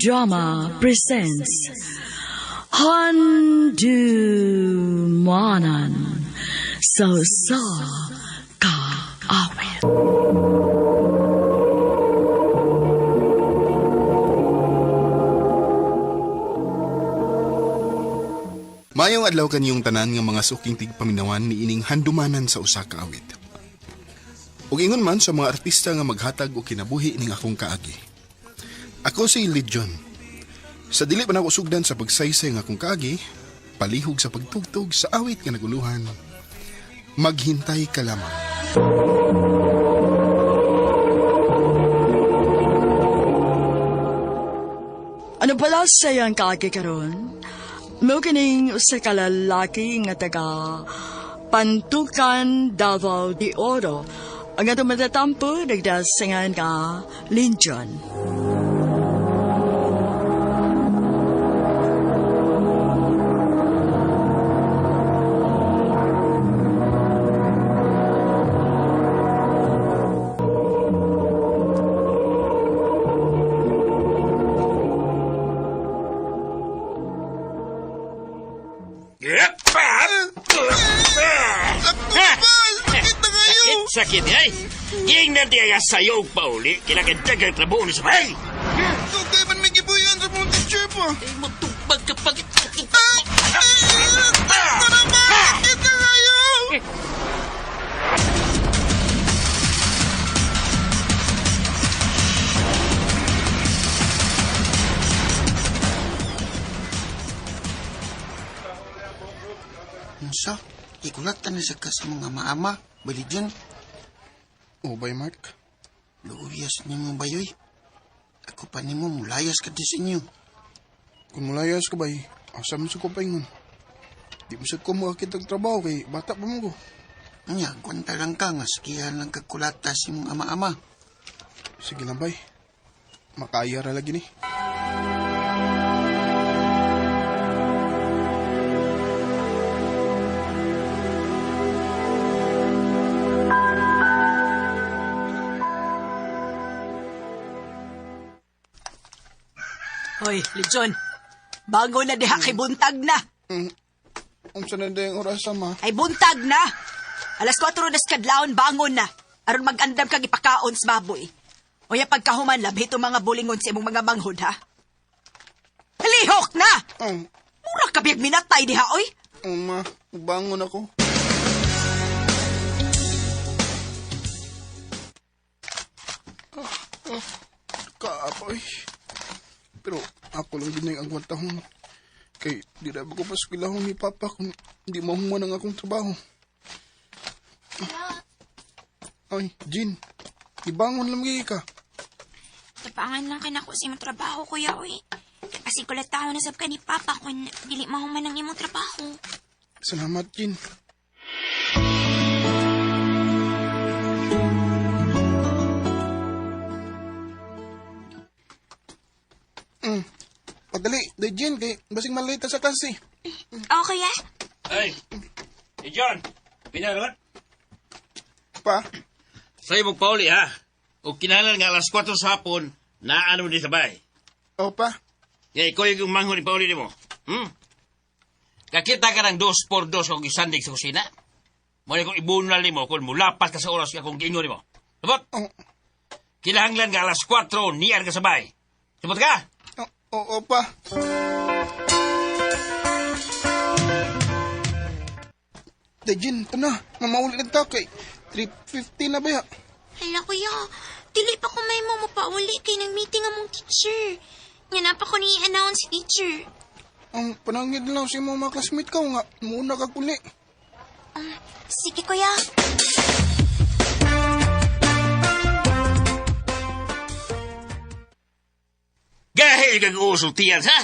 Drama presents Handumanan So Ka Awit. Mayong adlaw kaniyong tanan nga mga suking tigpaminawan ni ining handumanan sa usa ka awit. Ug ingon man sa mga artista nga maghatag og kinabuhi ning akong kaagi. Ako si Legion. Sa dili pa nako sugdan sa pagsaysay nga akong kaagi, palihog sa pagtugtog sa awit nga naguluhan. Maghintay ka lamang. Ano pala sayang kaagi karon? Mo kining usa ka lalaki nga taga Pantukan, Davao de Oro. Ang atong matatampo nagdasingan ka Legion. Sakit ay! Ging na diya sa'yo pa uli, kinakadagang trabaho ni Sabay! Tugay man may gibuyan sa mong teacher pa. Ay, matupag kapag... Bakit na kayo? Unsa? Ikulatan na siya ka sa mga maama, bali dyan. O bay Mark? Luuyas niyo mo bayoy. Ako pa ni mo mulayas ka din sa inyo. Kung mulayas ka bay, asam sa ko paingon. Di mo sa ko makakit ang trabaho kay bata pa mo ko. Nya, kwanta lang ka nga sakihan lang kakulata si mong ama-ama. Sige na bay. Makaya ra lagi ni. Hoy, Legion. Bago na diha kay buntag na. Unsa na dayang oras sama? Ay buntag na. Alas 4 na kadlawon bangon na. Aron mag-andam kag ipakaon sa baboy. Unya pagkahuman labhi to mga bulingon sa imong mga manghod ha. Halihok na. Mura ka biyag minatay diha oy. Ma, bangon ako. Kaapoy. Pero ako lang din ang agwantahon. Kay di na ako pa skwilahon ni Papa kung hindi mahuman ang akong trabaho. Ay, Jean. Ibangon lang ka. Tapangan lang kanako sa imong trabaho, kuya, oy. Kasi kulataw na sab ka ni Papa kung dili mahuman ang imong trabaho. Salamat, Jean. Padali, day Jean, kay basing malita sa klase. Okay, ah? Ay! Hey, John! Pinarot? Pa? Sa'yo mong pauli, ha? O kinahalan nga alas 4 sa hapon, naano ni Sabay. O, pa? Kaya ikaw yung manghon ni pauli ni mo. Kakita ka ng 2x2 kung isandig sa kusina. Muna kung ibunal ni mo kung mulapat ka sa oras ka kung giingon ni mo. Sabot? Oh. Kinahanglan nga alas 4, niyan ka Sabay. Sabot ka? Oo, pa. Dajin, ito na. Mamaulit na ito kay 3:50 na ba ya? Hala, kuya. Dili pa ko may mo mapauli kay nag-meeting among teacher. Nga na pa ko ni-announce si teacher. Ang panangid lang si mga classmate ko nga. Muna ka kuli. Sige, kuya. Gahil kang uusultiyan, ha?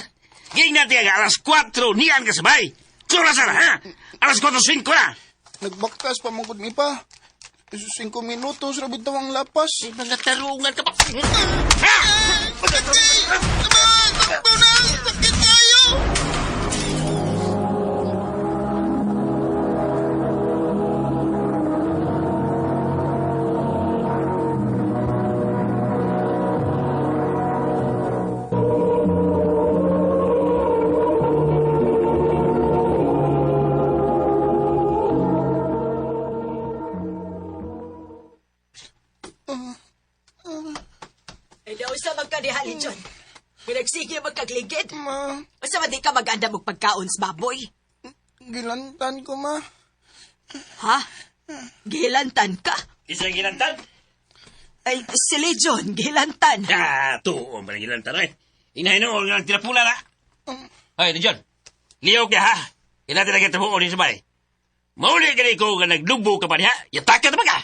Ging natin nga alas 4, niyan ka Sabay. Kura sana, ha? Alas 4:05 na. Nagbaktas pa mong mi pa. 5 minutos ra bitaw ang lapas. Mga tarungan ka pa. Sakit kayo! Unsa man ka ni Hali John? Pinagsige magkagligid. Ma, Unsa man di ka maganda mong pagkaon sa baboy? gilantan ko, ma. Ha? Gilantan ka? Isang gilantan? Ay, si Legion, gilantan. Tuon pa ng gilantan eh. Inahinong nga tinapula na. Ay, John. Liyaw ka ha. Ina talaga tabuon ni sabay. Mauli ka na ikaw nga naglubo ka pa niya. Yatak ka na ba ka?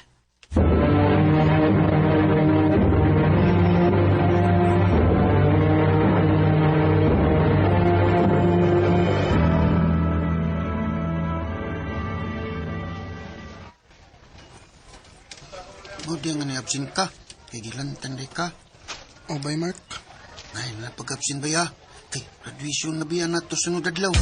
Buti nga ni-absent ka. Kay gilantan day ka. O bay, Mark? Ay, napag-absent ba ya? Kay graduation na biya na to sunod adlaw.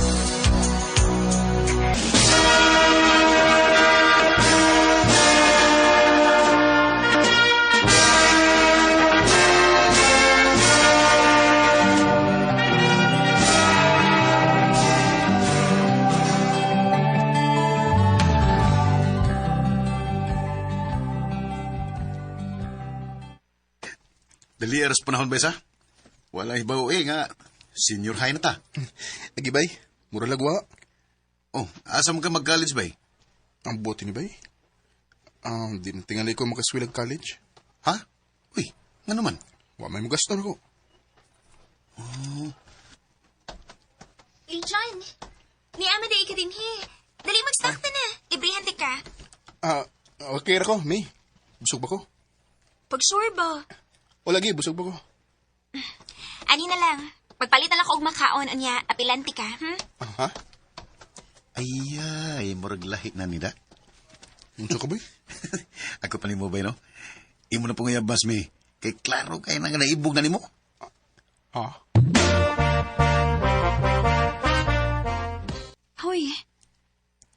Dali eras panahon ba isa? Wala ibaw nga. Senior high na ta. Lagi bay, mura lagwa. Oh, asa mo ka mag-college ba? Ang bote ni bay. Di na tingali ko makaswilag college. Ha? Uy, nga naman. Wa may magaston ako. John, ni ama di ka din he. Dali mag-stock na. Librehante ka. Okay ra ko, May. Busog ba ko? Pag sure ba? O lagi, busog ba ko? Ani na lang. Pagpalit na lang ko og makaon unya, apilanti ka, Ha? Ay, murag lahi na nida. Unsa ka bay? Ako pa ni mo ba, no? Imo na po nga bas, mi. Kay klaro kay na nga naibog na ni mo. Ha? Hoy,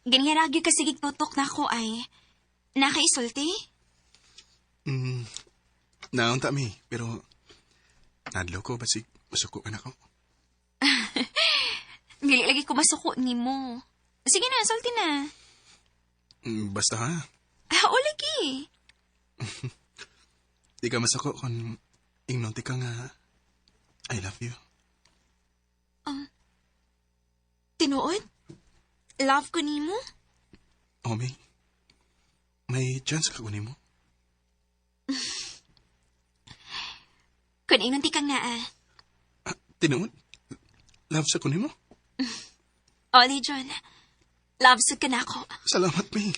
ganyan ka sigig tutok na ko ay. Nakaisulti? Naunta, May. Pero, nadlo ko, basig masuko ka na ko. Dili lagi ko masuko ni mo. Sige na, sulti na. Basta ha, O lagi. di ka masuko kung ingnonti ka nga I love you. Tinuod? Love ko ni mo? O, May. May chance ka kunin mo. Kung inunti ka nga Tinuod? Love sa kunin mo? Oli, John. Love sa ka na ako. Salamat, May.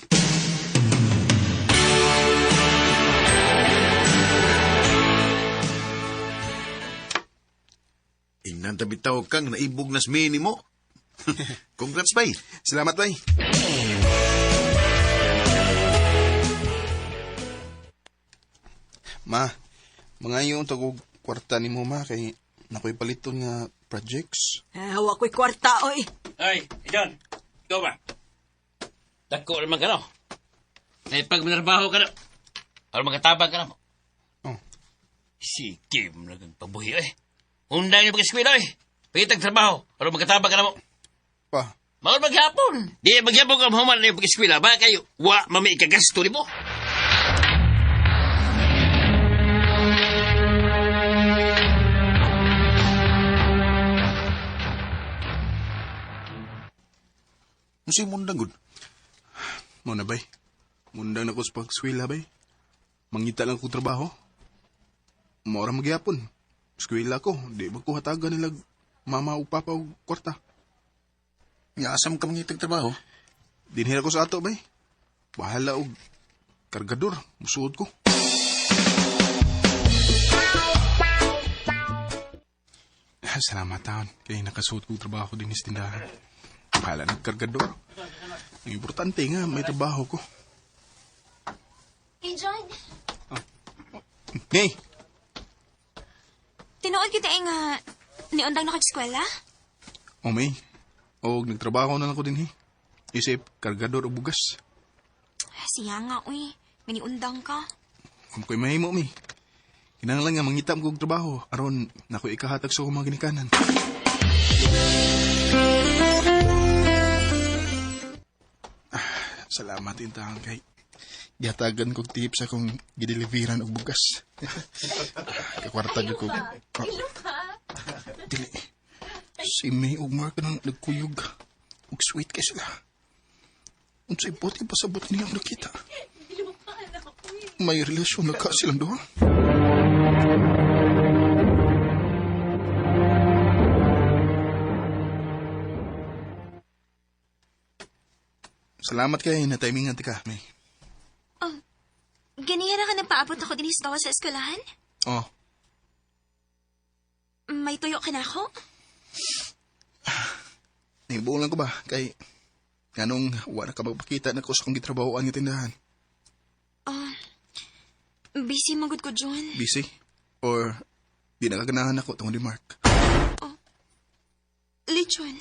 Ingnan tabitaw kang naibog na smi ni mo. Congrats, bay. Salamat, Bay. Ma, mga yung tagog kwarta ni mo, ma, kay nakoy paliton nga projects. Hawa ko'y kwarta, oy. Ay, John. Ikaw ba? Dako naman ka no? Ay, pag minarbaho ka na. Para magkatabang ka na mo. Oh. Sige, nagpabuhi eh. Undang niyo pag-eskwela eh. Pagitag trabaho. Para magkatabang ka na mo. Pa, Mawal maghapon. Di maghapon ka mahuman na yung pag-eskwela. Ba kayo, wa mami ikagasto ni mo. Musi mundang gud. mo na, Bay. Mundang na ko sa pagskwela, Bay. Mangita lang kong trabaho. Maura magyapon. Skwela ko, di ba ko hatagan nilag mama o papa o kwarta. Asam ka mangitag trabaho. Dinhira ko sa ato, Bay. Bahala og kargador. Musuod ko. Salamat taon. Kaya nakasuot kong trabaho din sa tindahan. Bahala ng kargador. Ang importante nga, may trabaho ko. Hey, John. Hey! Tinuod kita nga niundang na kag-eskwela? O may. O nagtrabaho na lang ko din, Isip, kargador o bugas. Siya nga, uy. Maniundang ka. Kung ko'y mahimo, may. Kinahanglan nga mangitam kong trabaho. Aron, nako'y ikahatag sa mga ginikanan. Salamat intang kay Gihatagan kog tip sa kong gideliveran og bugas. Kakwarta gyud ko. Dili. Si May ug Mark nang nagkuyog. Ug sweet kay sila. Unsay buti pasabot niya ang nakita. May relasyon na ka silang duha. Salamat kay na timingan ti ka, May. Ganihara ka nagpaabot ako din sa sa eskwelahan? Oh, May tuyo ka na ako? nibuong lang ko ba? Kay, ganong wala ka magpakita na ko sa kong gitrabahoan ng tindahan. Busy magod ko, John. Busy? Or, di nakaganahan ako tungkol ni Mark. Lechon.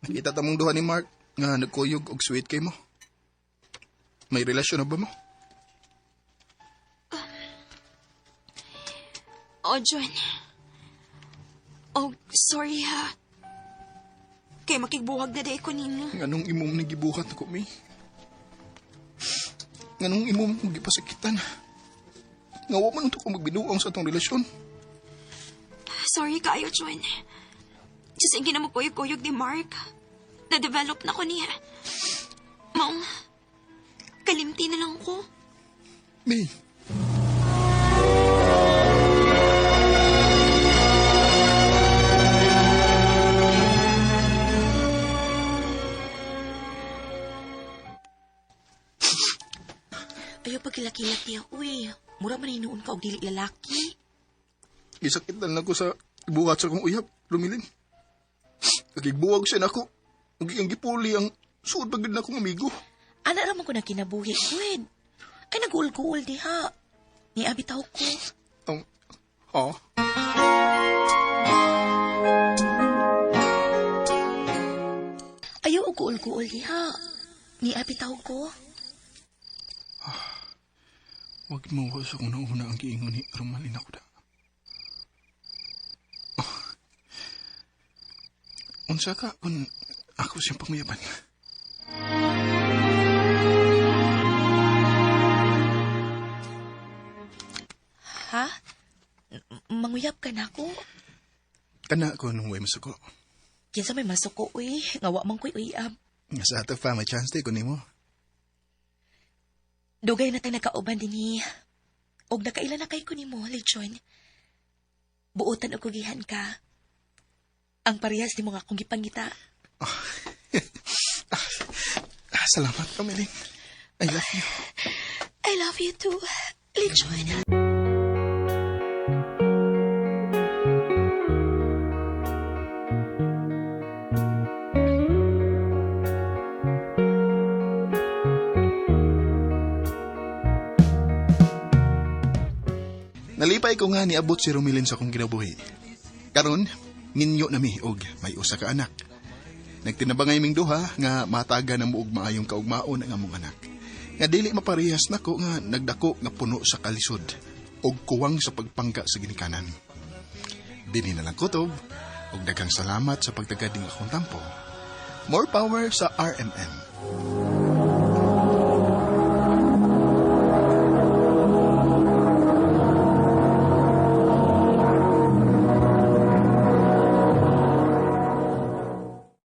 Nakita tamong duha ni Mark nga nagkuyog og sweet kay mo. May relasyon na ba mo? John. Sorry ha. Kay makigbuwag na day ko nimo. Nganong imong nagibuhat ako, May? Nganong imong kong gipasakitan? Ngawa man ito kung magbinuang sa atong relasyon. Sorry kayo, John. Just ang ginamukuyog-kuyog ni Mark. Na-develop na ko niya. Maong, kalimti na lang ko. May, Ayaw pagkilaki-laki uy. Mura man inuun ka og dili lalaki. gisakitan lang ko sa ibuhat sa kong uyab, Lumilin. Nagigbuwag siya na ako. Ang gipuli ang suod pagod na akong amigo. Ana raman ko na kinabuhi, Gwen. Ay nag-uul-guul diha. Ni abitaw ko. Ha? Ayaw og guul-guul diha. Ni abitaw ko. Huwag mo sa kung nauna ang giingon ni Romalin ako da. Unsa ka kung ako siyang panguyaban? Ha? Manguyab ka na ako? Kana ko nung way masuko. Kinsa may masuko, uy. Ngawa man ko'y uyab. Nga sa ato pa, may chance tayo kunin mo. Dugay na tayo nagkauban din ni. Og nakaila na kay ko ni mo, Lechon. Buotan o kugihan ka. Ang parehas ni mo nga akong gipangita. Salamat, Romalin. I love you. I love you too, Lechon. Nalipay ko nga niabot si Romilin sa kong kinabuhi. Karon, ninyo na mi og may usa ka anak. Nagtinabangay ming duha nga mataga na muog maayong kaugmaon ang among anak. Nga dili maparehas nako nga nagdako nga puno sa kalisod og kuwang sa pagpangka sa ginikanan. Dili na lang kutob og daghang salamat sa pagtagading akong tampo. More power sa RMN.